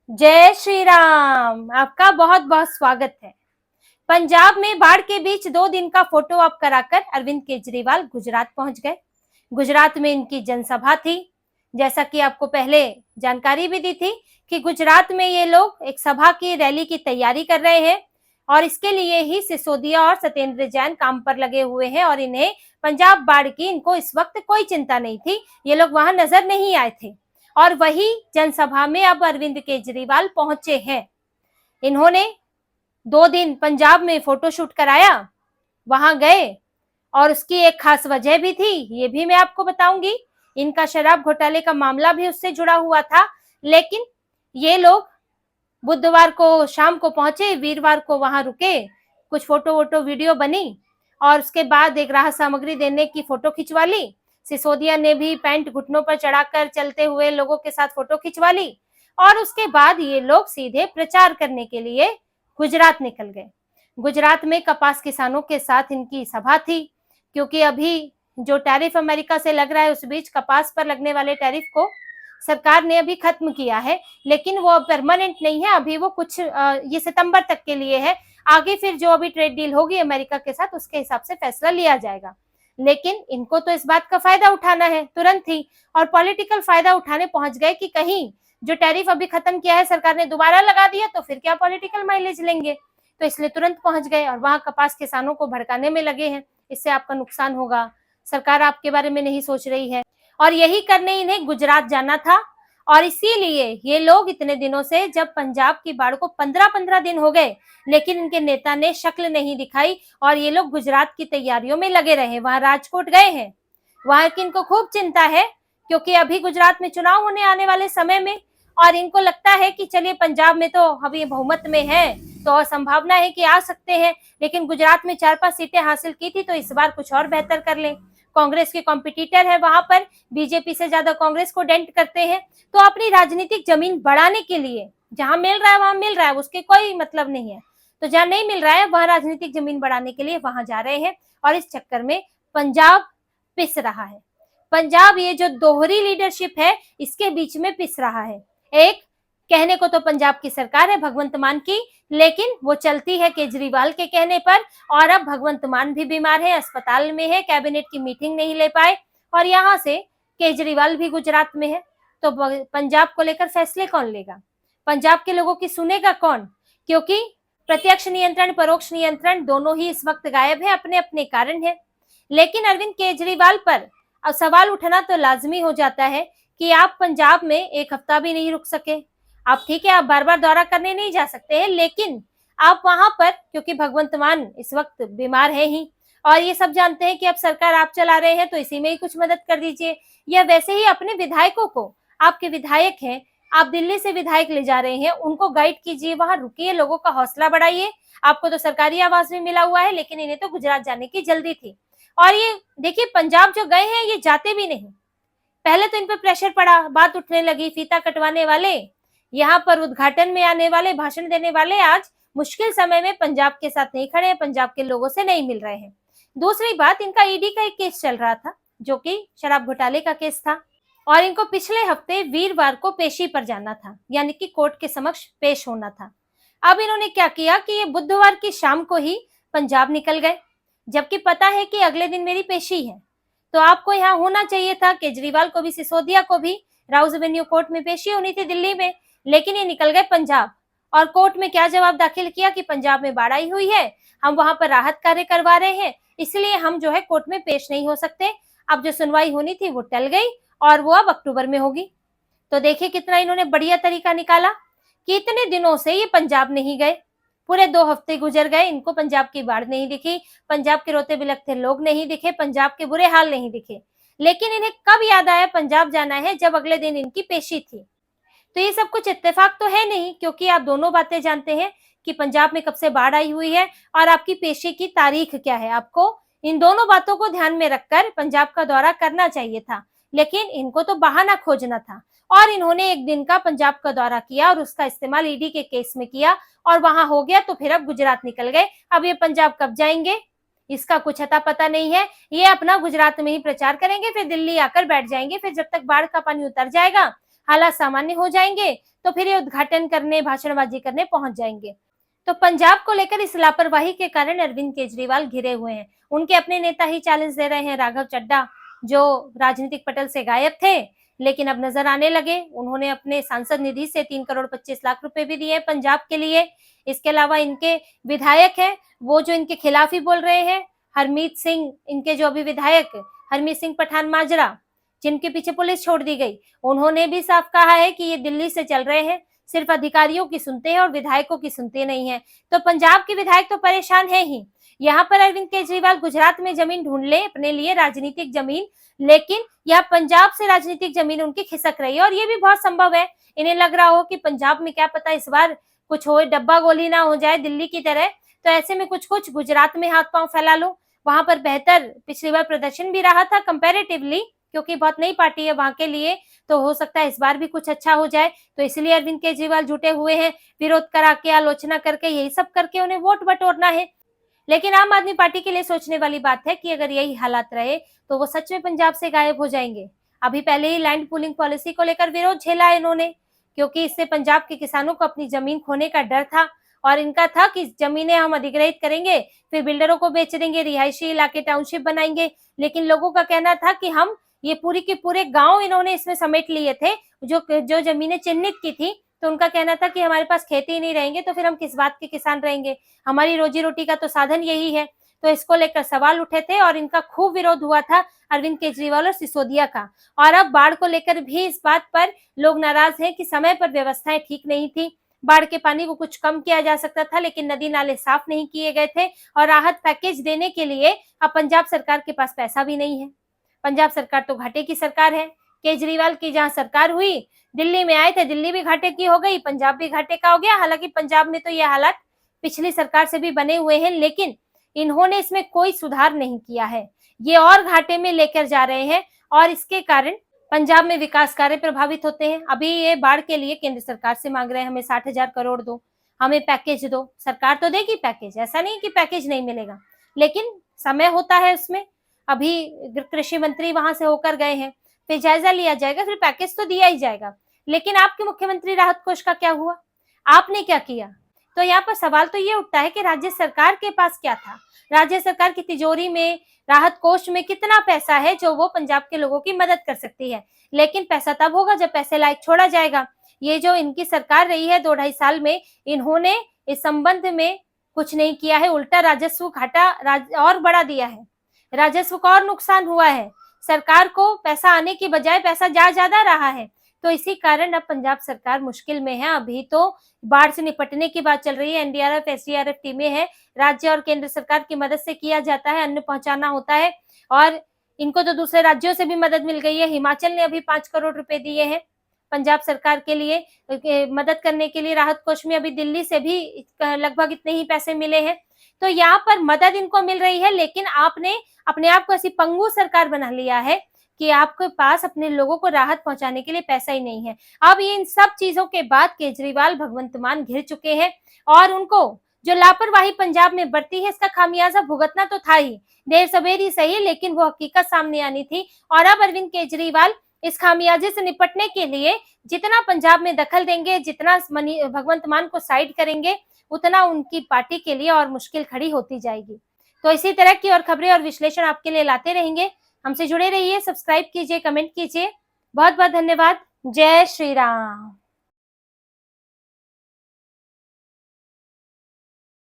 जय श्री राम। आपका बहुत बहुत स्वागत है। पंजाब में बाढ़ के बीच 2 दिन का फोटो ऑप कराकर अरविंद केजरीवाल गुजरात पहुंच गए। गुजरात में इनकी जनसभा थी। जैसा कि आपको पहले जानकारी भी दी थी कि गुजरात में ये लोग एक सभा की रैली की तैयारी कर रहे हैं और इसके लिए ही सिसोदिया और सत्येंद्र जैन काम पर लगे हुए हैं और इन्हें पंजाब बाढ़ की इनको इस वक्त कोई चिंता नहीं थी। ये लोग वहां नजर नहीं आए थे और वही जनसभा में अब अरविंद केजरीवाल पहुंचे हैं। इन्होंने 2 दिन पंजाब में फोटोशूट कराया, वहां गए और उसकी एक खास वजह भी थी, ये भी मैं आपको बताऊंगी। इनका शराब घोटाले का मामला भी उससे जुड़ा हुआ था, लेकिन ये लोग बुधवार को शाम को पहुंचे, वीरवार को वहां रुके, कुछ फोटो वोटो वीडियो बनी और उसके बाद एक राहत सामग्री देने की फोटो खिंचवा ली। सिसोदिया ने भी पैंट घुटनों पर चढ़ाकर चलते हुए लोगों के साथ फोटो खिंचवा ली और उसके बाद ये लोग सीधे प्रचार करने के लिए गुजरात निकल गए। गुजरात में कपास किसानों के साथ इनकी सभा थी, क्योंकि अभी जो टैरिफ अमेरिका से लग रहा है उस बीच कपास पर लगने वाले टैरिफ को सरकार ने अभी खत्म किया है, लेकिन वो परमानेंट नहीं है। अभी वो कुछ ये सितंबर तक के लिए है। आगे फिर जो अभी ट्रेड डील होगी अमेरिका के साथ उसके हिसाब से फैसला लिया जाएगा। लेकिन इनको तो इस बात का फायदा उठाना है तुरंत ही, और पॉलिटिकल फायदा उठाने पहुंच गए कि कहीं जो टैरिफ अभी खत्म किया है सरकार ने दोबारा लगा दिया तो फिर क्या पॉलिटिकल माइलेज लेंगे। तो इसलिए तुरंत पहुंच गए और वहां कपास किसानों को भड़काने में लगे हैं, इससे आपका नुकसान होगा, सरकार आपके बारे में नहीं सोच रही है। और यही करने इन्हें गुजरात जाना था और इसीलिए ये लोग इतने दिनों से, जब पंजाब की बाढ़ को 15-15 दिन हो गए लेकिन इनके नेता ने शक्ल नहीं दिखाई और ये लोग गुजरात की तैयारियों में लगे रहे। वहां राजकोट गए हैं, वहां की इनको खूब चिंता है क्योंकि अभी गुजरात में चुनाव होने आने वाले समय में, और इनको लगता है कि चलिए पंजाब में तो अभी बहुमत में है तो संभावना है कि आ सकते हैं, लेकिन गुजरात में 4-5 सीटें हासिल की थी तो इस बार कुछ और बेहतर कर लें। कांग्रेस के कॉम्पिटिटर है वहां पर, बीजेपी से ज्यादा कांग्रेस को डेंट करते हैं, तो अपनी राजनीतिक जमीन बढ़ाने के लिए जहां मिल रहा है वहां मिल रहा है, उसके कोई मतलब नहीं है, तो जहां नहीं मिल रहा है वहां राजनीतिक जमीन बढ़ाने के लिए वहां जा रहे हैं। और इस चक्कर में पंजाब पिस रहा है। पंजाब ये जो दोहरी लीडरशिप है इसके बीच में पिस रहा है। एक कहने को तो पंजाब की सरकार है भगवंत मान की, लेकिन वो चलती है केजरीवाल के कहने पर, और अब भगवंत मान भी बीमार है, अस्पताल में है, कैबिनेट की मीटिंग नहीं ले पाए और यहाँ से केजरीवाल भी गुजरात में है। तो पंजाब को लेकर फैसले कौन लेगा, पंजाब के लोगों की सुनेगा कौन, क्योंकि प्रत्यक्ष नियंत्रण परोक्ष नियंत्रण दोनों ही इस वक्त गायब है, अपने अपने कारण है। लेकिन अरविंद केजरीवाल पर अब सवाल उठना तो लाजमी हो जाता है कि आप पंजाब में एक हफ्ता भी नहीं रुक सके। आप ठीक है, आप बार बार दौरा करने नहीं जा सकते हैं, लेकिन आप वहां पर, क्योंकि भगवंत मान इस वक्त बीमार है ही और ये सब जानते हैं कि अब सरकार आप चला रहे हैं तो इसी में ही कुछ मदद कर दीजिए, या वैसे ही अपने विधायकों को, आपके विधायक हैं, आप दिल्ली से विधायक ले जा रहे हैं, उनको गाइड कीजिए, वहां रुकिए, लोगों का हौसला बढ़ाइए। आपको तो सरकारी आवास भी मिला हुआ है, लेकिन इन्हें तो गुजरात जाने की जल्दी थी। और ये देखिए पंजाब जो गए हैं ये जाते भी नहीं, पहले तो इन पर प्रेशर पड़ा, बात उठने लगी, फीता कटवाने वाले, यहाँ पर उद्घाटन में आने वाले, भाषण देने वाले आज मुश्किल समय में पंजाब के साथ नहीं खड़े हैं, पंजाब के लोगों से नहीं मिल रहे हैं। दूसरी बात, इनका ईडी का एक केस चल रहा था जो कि शराब घोटाले का केस था और इनको पिछले हफ्ते वीरवार को पेशी पर जाना था, यानी कि कोर्ट के समक्ष पेश होना था। अब इन्होंने क्या किया कि ये बुधवार की शाम को ही पंजाब निकल गए, जबकि पता है कि अगले दिन मेरी पेशी है। तो आपको यहाँ होना चाहिए था, केजरीवाल को भी सिसोदिया को भी राउज एवेन्यू कोर्ट में पेशी होनी थी दिल्ली में, लेकिन ये निकल गए पंजाब। और कोर्ट में क्या जवाब दाखिल किया कि पंजाब में बाढ़ आई हुई है, हम वहां पर राहत कार्य करवा रहे हैं, इसलिए हम जो है कोर्ट में पेश नहीं हो सकते। अब जो सुनवाई होनी थी वो टल गई और वो अब अक्टूबर में होगी। तो देखिए कितना इन्होंने बढ़िया तरीका निकाला कि इतने दिनों से ये पंजाब नहीं गए, पूरे 2 हफ्ते गुजर गए, इनको पंजाब की बाढ़ नहीं दिखी, पंजाब के रोते बिलखते लोग नहीं दिखे, पंजाब के बुरे हाल नहीं दिखे। लेकिन इन्हें कब याद आया पंजाब जाना है, जब अगले दिन इनकी पेशी थी। तो ये सब कुछ इत्तेफाक तो है नहीं, क्योंकि आप दोनों बातें जानते हैं कि पंजाब में कब से बाढ़ आई हुई है और आपकी पेशी की तारीख क्या है। आपको इन दोनों बातों को ध्यान में रखकर पंजाब का दौरा करना चाहिए था, लेकिन इनको तो बहाना खोजना था और इन्होंने एक दिन का पंजाब का दौरा किया और उसका इस्तेमाल ईडी के केस में किया और वहां हो गया, तो फिर अब गुजरात निकल गए। अब ये पंजाब कब जाएंगे इसका कुछ अता पता नहीं है। ये अपना गुजरात में ही प्रचार करेंगे, फिर दिल्ली आकर बैठ जाएंगे, फिर जब तक बाढ़ का पानी उतर जाएगा हालात सामान्य हो जाएंगे तो फिर ये उद्घाटन करने, भाषणबाजी करने पहुंच जाएंगे। तो पंजाब को लेकर इस लापरवाही के कारण अरविंद केजरीवाल घिरे हुए हैं। उनके अपने नेता ही चैलेंज दे रहे हैं, राघव चड्ढा, जो राजनीतिक पटल से गायब थे लेकिन अब नजर आने लगे। उन्होंने अपने सांसद निधि से 3 करोड़ 25 लाख रुपए भी दिए पंजाब के लिए। इसके अलावा इनके विधायक हैं, वो जो इनके खिलाफ ही बोल रहे हैं, हरमीत सिंह, इनके जो अभी विधायक हरमीत सिंह पठान माजरा, जिनके पीछे पुलिस छोड़ दी गई, उन्होंने भी साफ कहा है कि ये दिल्ली से चल रहे हैं, सिर्फ अधिकारियों की सुनते हैं और विधायकों की सुनते नहीं है। तो पंजाब के विधायक तो परेशान है ही। यहाँ पर अरविंद केजरीवाल गुजरात में जमीन ढूंढ ले अपने लिए, राजनीतिक जमीन, लेकिन यहाँ पंजाब से राजनीतिक जमीन उनकी खिसक रही है और ये भी बहुत संभव है। इन्हें लग रहा हो कि पंजाब में क्या पता इस बार कुछ हो, डब्बा गोली ना हो जाए दिल्ली की तरह, तो ऐसे में कुछ कुछ गुजरात में हाथ पांव फैला लो। वहां पर बेहतर पिछली बार प्रदर्शन भी रहा था कंपैरेटिवली, क्योंकि बहुत नई पार्टी है वहां के लिए, तो हो सकता है इस बार भी कुछ अच्छा हो जाए। तो इसलिए अरविंद केजरीवाल जुटे हुए हैं, विरोध करा के, आलोचना करके, यही सब करके उन्हें वोट बटोरना है। लेकिन आम आदमी पार्टी के लिए सोचने वाली बात है कि अगर यही हालात रहे तो वो सच में पंजाब से गायब हो जाएंगे। अभी पहले ही लैंड पूलिंग पॉलिसी को लेकर विरोध झेला है इन्होंने, क्योंकि इससे पंजाब के किसानों को अपनी जमीन खोने का डर था और इनका था कि जमीनें हम अधिग्रहित करेंगे, फिर बिल्डरों को बेच देंगे, रिहायशी इलाके टाउनशिप बनाएंगे। लेकिन लोगों का कहना था कि हम ये पूरी के पूरे गांव इन्होंने इसमें समेट लिए थे, जो जमीनें चिन्हित की थी। तो उनका कहना था कि हमारे पास खेती ही नहीं रहेंगे तो फिर हम किस बात के किसान रहेंगे, हमारी रोजी रोटी का तो साधन यही है। तो इसको लेकर सवाल उठे थे और इनका खूब विरोध हुआ था अरविंद केजरीवाल और सिसोदिया का। और अब बाढ़ को लेकर भी इस बात पर लोग नाराज हैं कि समय पर व्यवस्थाएं ठीक नहीं थी, बाढ़ के पानी को कुछ कम किया जा सकता था, लेकिन नदी नाले साफ नहीं किए गए थे और राहत पैकेज देने के लिए अब पंजाब सरकार के पास पैसा भी नहीं है। पंजाब सरकार तो घाटे की सरकार है। केजरीवाल की जहां सरकार हुई, दिल्ली में आए थे, दिल्ली भी घाटे की हो गई, पंजाब भी घाटे का हो गया। हालांकि पंजाब में तो ये हालात पिछली सरकार से भी बने हुए हैं, लेकिन इन्होंने इसमें कोई सुधार नहीं किया है, ये और घाटे में लेकर जा रहे हैं और इसके कारण पंजाब में विकास कार्य प्रभावित होते हैं। अभी ये बाढ़ के लिए केंद्र सरकार से मांग रहे हैं, हमें 60,000 करोड़ दो, हमें पैकेज दो। सरकार तो देगी पैकेज, ऐसा नहीं कि पैकेज नहीं मिलेगा, लेकिन समय होता है उसमें। अभी कृषि मंत्री वहां से होकर गए हैं, फिर जायजा लिया जाएगा, फिर पैकेज तो दिया ही जाएगा। लेकिन आपके मुख्यमंत्री राहत कोष का क्या हुआ, आपने क्या किया? तो यहाँ पर सवाल तो ये उठता है कि राज्य सरकार के पास क्या था, राज्य सरकार की तिजोरी में, राहत कोष में कितना पैसा है जो वो पंजाब के लोगों की मदद कर सकती है। लेकिन पैसा तब होगा जब पैसे लायक छोड़ा जाएगा। ये जो इनकी सरकार रही है 2-2.5 साल में, इन्होंने इस संबंध में कुछ नहीं किया है, उल्टा राजस्व घाटा और बढ़ा दिया है, राजस्व का और नुकसान हुआ है। सरकार को पैसा आने की बजाय पैसा जा ज्यादा रहा है। तो इसी कारण अब पंजाब सरकार मुश्किल में है। अभी तो बाढ़ से निपटने की बात चल रही है, एनडीआरएफ एसडीआरएफ टीमें हैं, राज्य और केंद्र सरकार की मदद से किया जाता है, अन्न पहुंचाना होता है। और इनको तो दूसरे राज्यों से भी मदद मिल गई है। हिमाचल ने अभी 5 करोड़ रुपए दिए हैं पंजाब सरकार के लिए मदद करने के लिए। राहत कोष में अभी दिल्ली से भी लगभग इतने ही पैसे मिले हैं। तो यहाँ पर मदद इनको मिल रही है, लेकिन आपने अपने आप को ऐसी पंगु सरकार बना लिया है कि आपके पास अपने लोगों को राहत पहुंचाने के लिए पैसा ही नहीं है। अब ये इन सब चीजों के बाद केजरीवाल भगवंत मान घिर चुके हैं और उनको जो लापरवाही पंजाब में बरती है इसका खामियाजा भुगतना तो था ही, देर सवेर ही सही, लेकिन वो हकीकत सामने आनी थी। और अब अरविंद केजरीवाल इस खामियाजे से निपटने के लिए जितना पंजाब में दखल देंगे, जितना भगवंत मान को साइड करेंगे, उतना उनकी पार्टी के लिए और मुश्किल खड़ी होती जाएगी। तो इसी तरह की और खबरें और विश्लेषण आपके लिए लाते रहेंगे। हमसे जुड़े रहिए, सब्सक्राइब कीजिए, कमेंट कीजिए। बहुत बहुत धन्यवाद। जय श्री राम।